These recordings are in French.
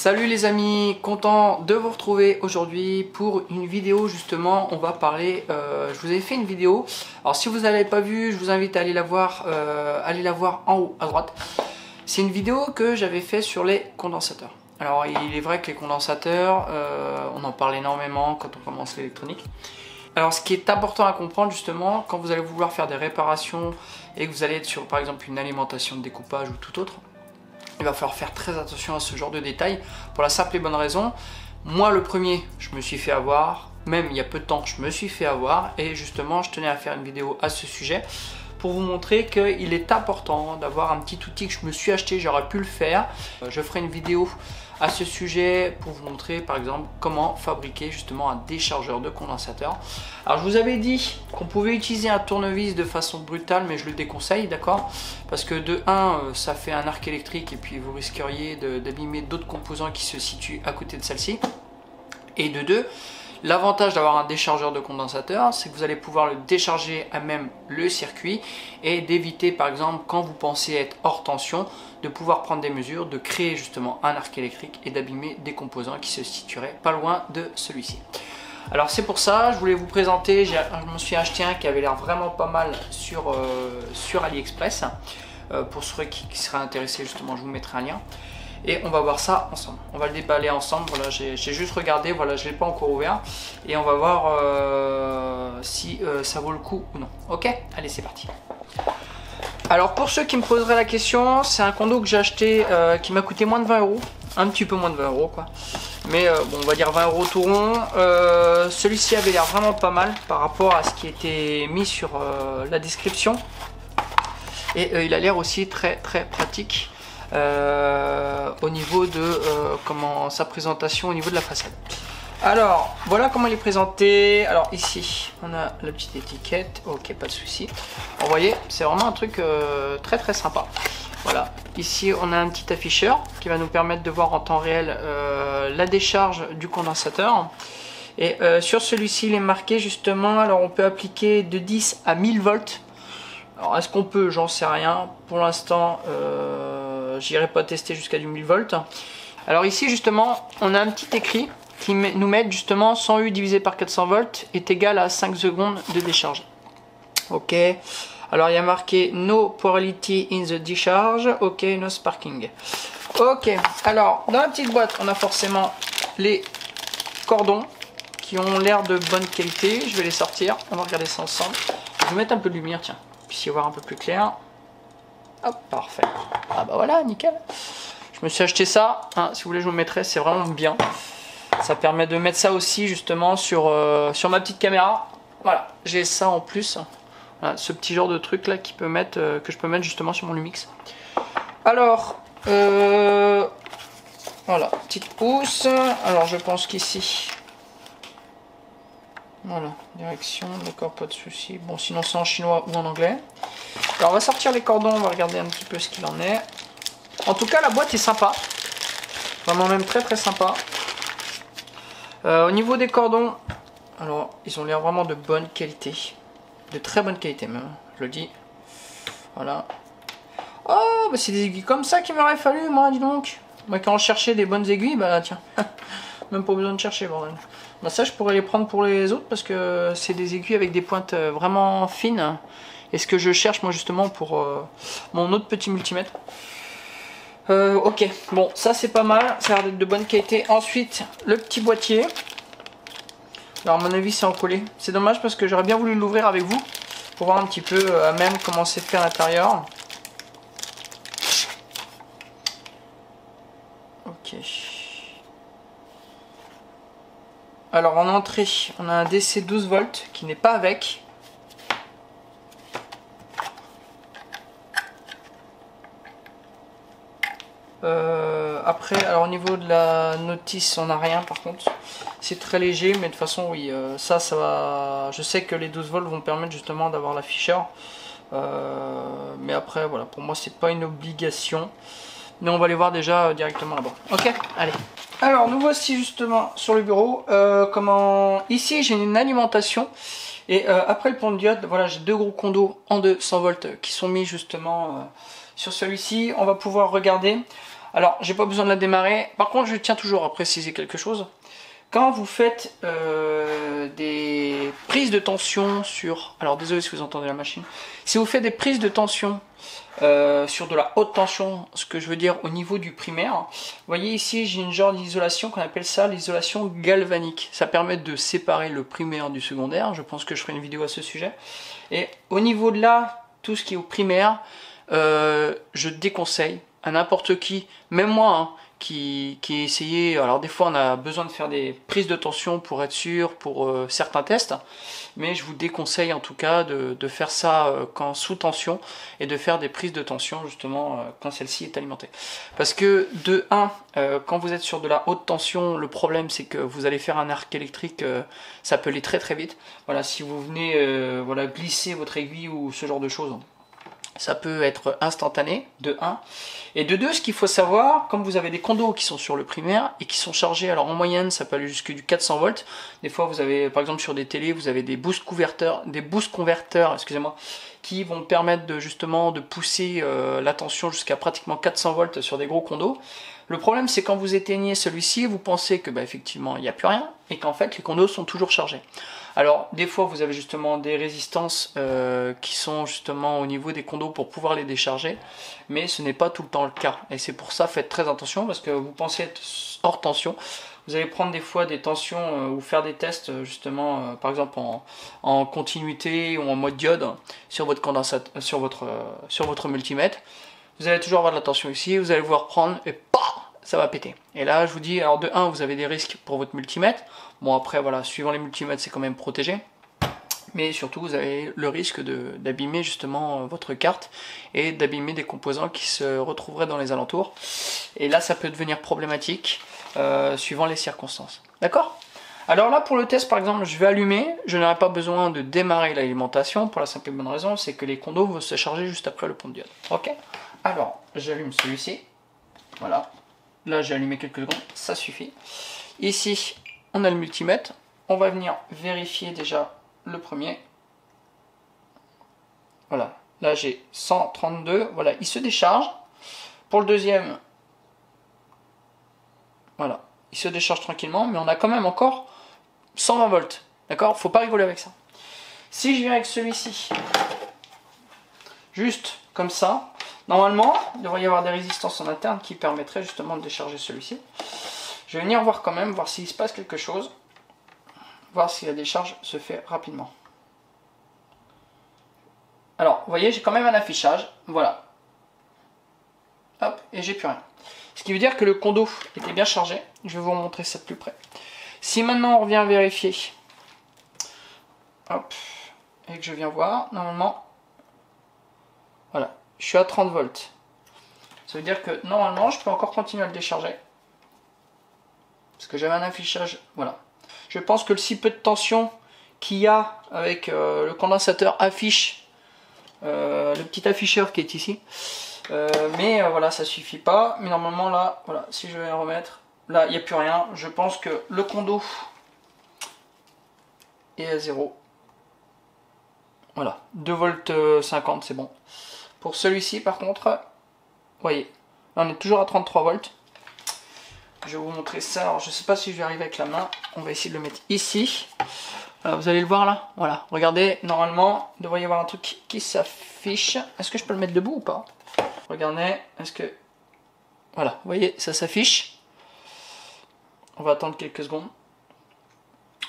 Salut les amis, content de vous retrouver aujourd'hui pour une vidéo. Justement on va parler, je vous avais fait une vidéo, alors si vous ne l'avez pas vue, je vous invite à aller la voir en haut à droite. C'est une vidéo que j'avais fait sur les condensateurs. Alors il est vrai que les condensateurs, on en parle énormément quand on commence l'électronique. Alors ce qui est important à comprendre justement, quand vous allez vouloir faire des réparations et que vous allez être sur par exemple une alimentation de découpage ou tout autre, il va falloir faire très attention à ce genre de détails pour la simple et bonne raison. Moi le premier, je me suis fait avoir, même il y a peu de temps je me suis fait avoir, et justement je tenais à faire une vidéo à ce sujet pour vous montrer qu'il est important d'avoir un petit outil que je me suis acheté, j'aurais pu le faire. Je ferai une vidéo à ce sujet pour vous montrer par exemple comment fabriquer justement un déchargeur de condensateur. Alors je vous avais dit qu'on pouvait utiliser un tournevis de façon brutale, mais je le déconseille, d'accord, parce que de 1 ça fait un arc électrique et puis vous risqueriez d'abîmer d'autres composants qui se situent à côté de celle-ci, et de 2, l'avantage d'avoir un déchargeur de condensateur, c'est que vous allez pouvoir le décharger à même le circuit et d'éviter par exemple quand vous pensez être hors tension de pouvoir prendre des mesures, de créer justement un arc électrique et d'abîmer des composants qui se situeraient pas loin de celui-ci. Alors c'est pour ça, je voulais vous présenter, je me suis acheté un qui avait l'air vraiment pas mal sur AliExpress. Pour ceux qui seraient intéressés justement, je vous mettrai un lien. Et on va voir ça ensemble, on va le déballer ensemble. Voilà, j'ai juste regardé, voilà, je ne l'ai pas encore ouvert, et on va voir si ça vaut le coup ou non. Ok, allez c'est parti. Alors pour ceux qui me poseraient la question, c'est un condo que j'ai acheté qui m'a coûté moins de 20 €, un petit peu moins de 20 € quoi, mais bon, on va dire 20 € tout rond. Celui-ci avait l'air vraiment pas mal par rapport à ce qui était mis sur la description, et il a l'air aussi très pratique au niveau de comment sa présentation au niveau de la façade. Alors voilà comment il est présenté. Alors ici on a la petite étiquette, ok, pas de souci. Vous voyez, c'est vraiment un truc très sympa. Voilà, ici on a un petit afficheur qui va nous permettre de voir en temps réel la décharge du condensateur. Et sur celui-ci il est marqué justement, alors on peut appliquer de 10 à 1000 volts. Alors est-ce qu'on peut, j'en sais rien. Pour l'instant j'irai pas tester jusqu'à du 1000 volts. Alors ici justement on a un petit écrit qui nous met justement 100 U divisé par 400 volts est égal à 5 secondes de décharge. Ok, alors il y a marqué no polarity in the discharge, ok, no sparking. Ok, alors dans la petite boîte on a forcément les cordons qui ont l'air de bonne qualité. Je vais les sortir, on va regarder ça ensemble. Je vais mettre un peu de lumière, tiens, puisse y voir un peu plus clair. Hop, parfait. Ah bah voilà, nickel. Je me suis acheté ça, hein, si vous voulez je vous le mettrai, c'est vraiment bien. Ça permet de mettre ça aussi justement sur ma petite caméra. Voilà, j'ai ça en plus. Voilà, ce petit genre de truc là qui peut mettre, que je peux mettre justement sur mon Lumix. Alors, voilà, petite housse. Alors je pense qu'ici, voilà, direction, d'accord, pas de souci. Bon, sinon c'est en chinois ou en anglais. Alors on va sortir les cordons, on va regarder un petit peu ce qu'il en est. En tout cas la boîte est sympa, vraiment même très sympa. Au niveau des cordons, alors ils ont l'air vraiment de bonne qualité, de très bonne qualité même, je le dis. Voilà. Oh, bah c'est des aiguilles comme ça qu'il m'aurait fallu, moi, dis donc. Moi quand on cherchait des bonnes aiguilles, bah tiens, même pas besoin de chercher, bordel. Bah ça je pourrais les prendre pour les autres parce que c'est des aiguilles avec des pointes vraiment fines. Et ce que je cherche moi justement pour mon autre petit multimètre. Ok, bon ça c'est pas mal, ça a l'air d'être de bonne qualité. Ensuite le petit boîtier. Alors à mon avis c'est encollé. C'est dommage parce que j'aurais bien voulu l'ouvrir avec vous pour voir un petit peu à même comment c'est fait à l'intérieur. Ok. Alors en entrée on a un DC 12 volts qui n'est pas avec. Après, alors au niveau de la notice, on n'a rien par contre. C'est très léger, mais de toute façon, oui, ça va. Je sais que les 12 volts vont permettre justement d'avoir l'afficheur. Mais après, voilà, pour moi, c'est pas une obligation. Mais on va les voir déjà directement là-bas. Ok, allez. Alors, nous voici justement sur le bureau. Ici, j'ai une alimentation. Et après le pont de diode, voilà, j'ai deux gros condos en 200 volts qui sont mis justement sur celui-ci. On va pouvoir regarder. Alors, j'ai pas besoin de la démarrer. Par contre, je tiens toujours à préciser quelque chose. Quand vous faites des prises de tension sur... Alors, désolé si vous entendez la machine. Si vous faites des prises de tension sur de la haute tension, ce que je veux dire au niveau du primaire, vous voyez ici, j'ai une genre d'isolation qu'on appelle ça l'isolation galvanique. Ça permet de séparer le primaire du secondaire. Je pense que je ferai une vidéo à ce sujet. Et au niveau de là, tout ce qui est au primaire, je déconseille à n'importe qui, même moi, hein, qui essayé, alors des fois on a besoin de faire des prises de tension pour être sûr, pour certains tests, mais je vous déconseille en tout cas de faire ça quand sous tension et de faire des prises de tension justement quand celle-ci est alimentée. Parce que de 1, quand vous êtes sur de la haute tension, le problème c'est que vous allez faire un arc électrique, ça peut aller très très vite. Voilà, si vous venez voilà, glisser votre aiguille ou ce genre de choses, ça peut être instantané, de 1. Et de 2, ce qu'il faut savoir, comme vous avez des condos qui sont sur le primaire et qui sont chargés, alors en moyenne, ça peut aller jusqu'à du 400 volts. Des fois, vous avez, par exemple, sur des télés, vous avez des boost converteurs, excusez-moi, qui vont permettre de, justement de pousser la tension jusqu'à pratiquement 400 volts sur des gros condos. Le problème, c'est quand vous éteignez celui-ci, vous pensez que, bah, effectivement, il n'y a plus rien et qu'en fait, les condos sont toujours chargés. Alors, des fois, vous avez justement des résistances qui sont justement au niveau des condos pour pouvoir les décharger, mais ce n'est pas tout le temps le cas. Et c'est pour ça, faites très attention, parce que vous pensez être hors tension. Vous allez prendre des fois des tensions ou faire des tests, justement, par exemple en continuité ou en mode diode sur votre condensateur, sur votre multimètre. Vous allez toujours avoir de la tension ici, vous allez voir prendre et ça va péter. Et là, je vous dis, alors de 1, vous avez des risques pour votre multimètre. Bon, après, voilà, suivant les multimètres, c'est quand même protégé. Mais surtout, vous avez le risque d'abîmer justement votre carte et d'abîmer des composants qui se retrouveraient dans les alentours. Et là, ça peut devenir problématique suivant les circonstances. D'accord ? Alors là, pour le test, par exemple, je vais allumer. Je n'aurai pas besoin de démarrer l'alimentation pour la simple et bonne raison, c'est que les condos vont se charger juste après le pont de diode. Ok ? Alors, j'allume celui-ci. Voilà. Là, j'ai allumé quelques secondes, ça suffit. Ici, on a le multimètre. On va venir vérifier déjà le premier. Voilà, là j'ai 132. Voilà, il se décharge. Pour le deuxième, voilà, il se décharge tranquillement, mais on a quand même encore 120 volts. D'accord ? Faut pas rigoler avec ça. Si je viens avec celui-ci, juste comme ça, normalement, il devrait y avoir des résistances en interne qui permettraient justement de décharger celui-ci. Je vais venir voir quand même, voir s'il se passe quelque chose. Voir si la décharge se fait rapidement. Alors, vous voyez, j'ai quand même un affichage. Voilà. Hop, et j'ai plus rien. Ce qui veut dire que le condo était bien chargé. Je vais vous montrer ça de plus près. Si maintenant on revient vérifier, hop, et que je viens voir, normalement, voilà, je suis à 30 volts. Ça veut dire que normalement, je peux encore continuer à le décharger. Parce que j'avais un affichage, voilà. Je pense que le si peu de tension qu'il y a avec le condensateur affiche le petit afficheur qui est ici. Mais voilà, ça suffit pas. Mais normalement là, voilà, si je vais remettre, là il n'y a plus rien. Je pense que le condo est à 0. Voilà, 2 volts 50, c'est bon. Pour celui-ci par contre, vous voyez, là on est toujours à 33 volts. Je vais vous montrer ça. Alors, je ne sais pas si je vais arriver avec la main. On va essayer de le mettre ici. Vous allez le voir là. Voilà. Regardez, normalement, il devrait y avoir un truc qui s'affiche. Est-ce que je peux le mettre debout ou pas? Regardez. Est-ce que... Voilà. Vous voyez, ça s'affiche. On va attendre quelques secondes.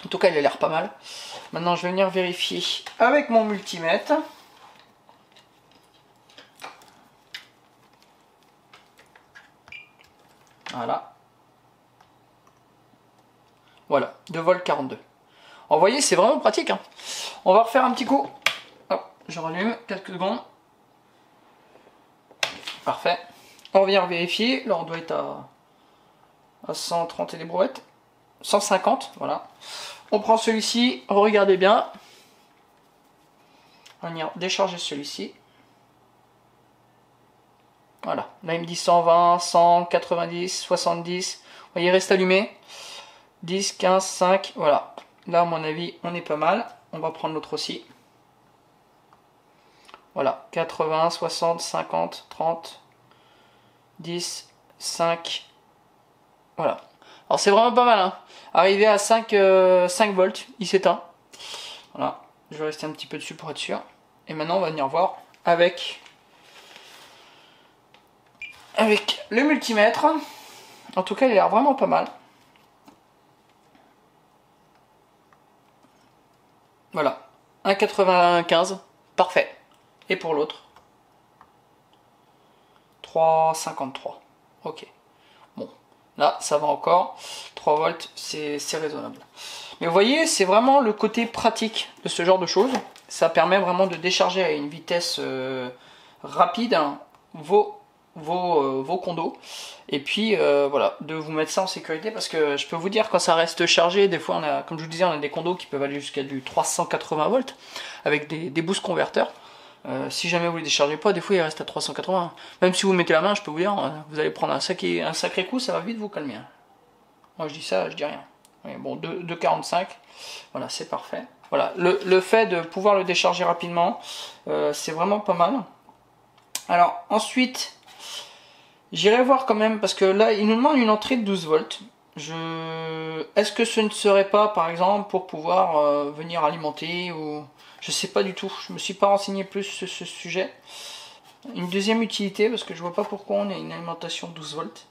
En tout cas, il a l'air pas mal. Maintenant, je vais venir vérifier avec mon multimètre. Voilà. Voilà, 2 volts 42. Alors, vous voyez, c'est vraiment pratique. Hein. On va refaire un petit coup. Hop, je rallume, quelques secondes. Parfait. On vient vérifier. Là, on doit être à 130 et des brouettes. 150, voilà. On prend celui-ci, regardez bien. On va venir décharger celui-ci. Voilà, là il me dit 120, 100, 90, 70. Vous voyez, il reste allumé. 10, 15, 5, voilà. Là, à mon avis, on est pas mal. On va prendre l'autre aussi. Voilà, 80, 60, 50, 30, 10, 5. Voilà. Alors c'est vraiment pas mal, hein. Arrivé à 5 volts, il s'éteint. Voilà. Je vais rester un petit peu dessus pour être sûr. Et maintenant on va venir voir avec le multimètre. En tout cas il a l'air vraiment pas mal. Voilà. 1,95. Parfait. Et pour l'autre 3,53. Ok. Bon. Là ça va encore. 3 volts c'est raisonnable. Mais vous voyez, c'est vraiment le côté pratique de ce genre de choses. Ça permet vraiment de décharger à une vitesse rapide, hein, vos condos. Et puis voilà, de vous mettre ça en sécurité, parce que je peux vous dire, quand ça reste chargé, des fois on a, comme je vous disais, on a des condos qui peuvent aller jusqu'à du 380 volts avec des boost converteurs. Si jamais vous les déchargez pas, des fois il reste à 380. Même si vous mettez la main, je peux vous dire, vous allez prendre un sacré coup, ça va vite vous calmer. Moi je dis ça, je dis rien. Mais bon, 2,45, voilà, c'est parfait. Voilà, le fait de pouvoir le décharger rapidement, c'est vraiment pas mal. Alors ensuite, j'irai voir quand même, parce que là il nous demande une entrée de 12 volts. Est-ce que ce ne serait pas, par exemple, pour pouvoir venir alimenter, ou je sais pas du tout, je me suis pas renseigné plus sur ce sujet. Une deuxième utilité, parce que je vois pas pourquoi on a une alimentation 12 volts.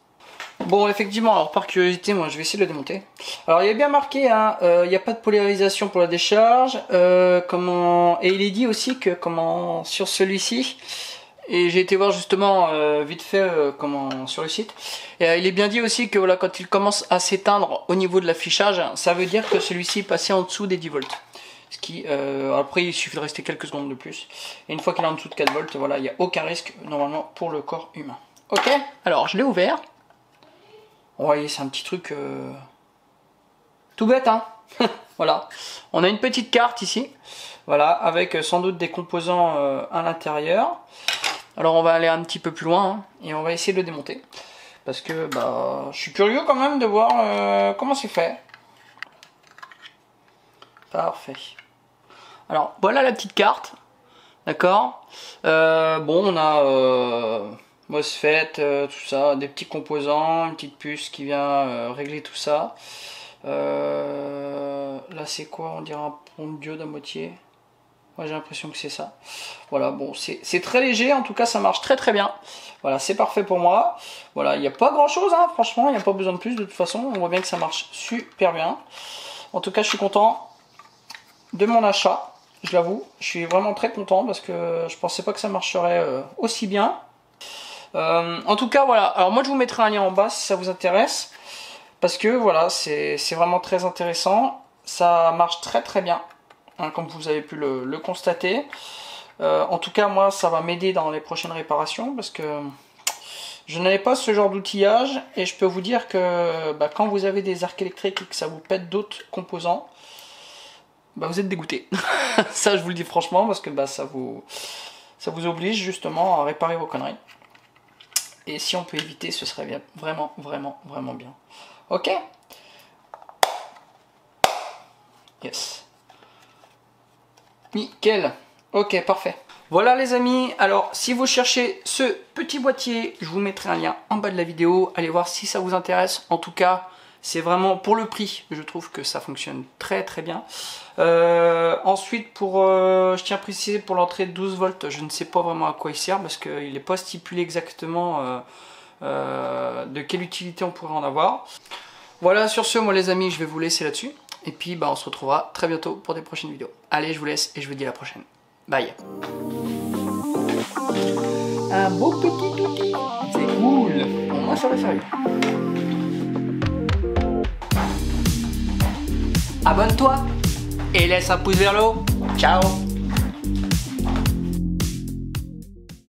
Bon, effectivement, alors par curiosité, moi je vais essayer de le démonter. Alors il y a bien marqué, hein, il n'y a pas de polarisation pour la décharge. Et il est dit aussi que sur celui-ci, et j'ai été voir justement vite fait sur le site, et il est bien dit aussi que voilà, quand il commence à s'éteindre au niveau de l'affichage, ça veut dire que celui-ci est passé en dessous des 10 volts. Ce qui, après il suffit de rester quelques secondes de plus. Et une fois qu'il est en dessous de 4 volts, voilà, il n'y a aucun risque normalement pour le corps humain. Ok, alors je l'ai ouvert. Vous voyez, c'est un petit truc tout bête, hein. Voilà, on a une petite carte ici, voilà, avec sans doute des composants à l'intérieur. Alors on va aller un petit peu plus loin, hein, et on va essayer de le démonter, parce que bah, je suis curieux quand même de voir comment c'est fait. Parfait. Alors voilà la petite carte, d'accord. Bon, on a MOSFET, tout ça, des petits composants, une petite puce qui vient régler tout ça. Là c'est quoi? On dirait un pont de diode à moitié. Moi j'ai l'impression que c'est ça. Voilà, bon, c'est très léger, en tout cas ça marche très très bien. Voilà, c'est parfait pour moi. Voilà, il n'y a pas grand chose, hein, franchement, il n'y a pas besoin de plus de toute façon. On voit bien que ça marche super bien. En tout cas, je suis content de mon achat, je l'avoue. Je suis vraiment très content parce que je pensais pas que ça marcherait aussi bien. En tout cas, voilà. Alors moi je vous mettrai un lien en bas si ça vous intéresse, parce que voilà, c'est vraiment très intéressant. Ça marche très très bien, hein, comme vous avez pu le constater. En tout cas, moi ça va m'aider dans les prochaines réparations, parce que je n'avais pas ce genre d'outillage, et je peux vous dire que bah, quand vous avez des arcs électriques et que ça vous pète d'autres composants, bah, vous êtes dégoûté. Ça je vous le dis franchement, parce que bah, ça vous oblige justement à réparer vos conneries. Et si on peut éviter, ce serait bien. Vraiment, vraiment, vraiment bien. Ok? Yes. Nickel. Ok, parfait. Voilà les amis, alors si vous cherchez ce petit boîtier, je vous mettrai un lien en bas de la vidéo. Allez voir si ça vous intéresse. En tout cas, c'est vraiment pour le prix, je trouve que ça fonctionne très très bien. Ensuite, je tiens à préciser, pour l'entrée de 12 volts, je ne sais pas vraiment à quoi il sert, parce qu'il n'est pas stipulé exactement de quelle utilité on pourrait en avoir. Voilà, sur ce, moi les amis, je vais vous laisser là-dessus. Et puis bah, on se retrouvera très bientôt pour des prochaines vidéos. Allez, je vous laisse et je vous dis à la prochaine. Bye. Un beau petit outil, c'est cool. Bon, moi ça va sérieux. Abonne-toi et laisse un pouce vers le haut. Ciao.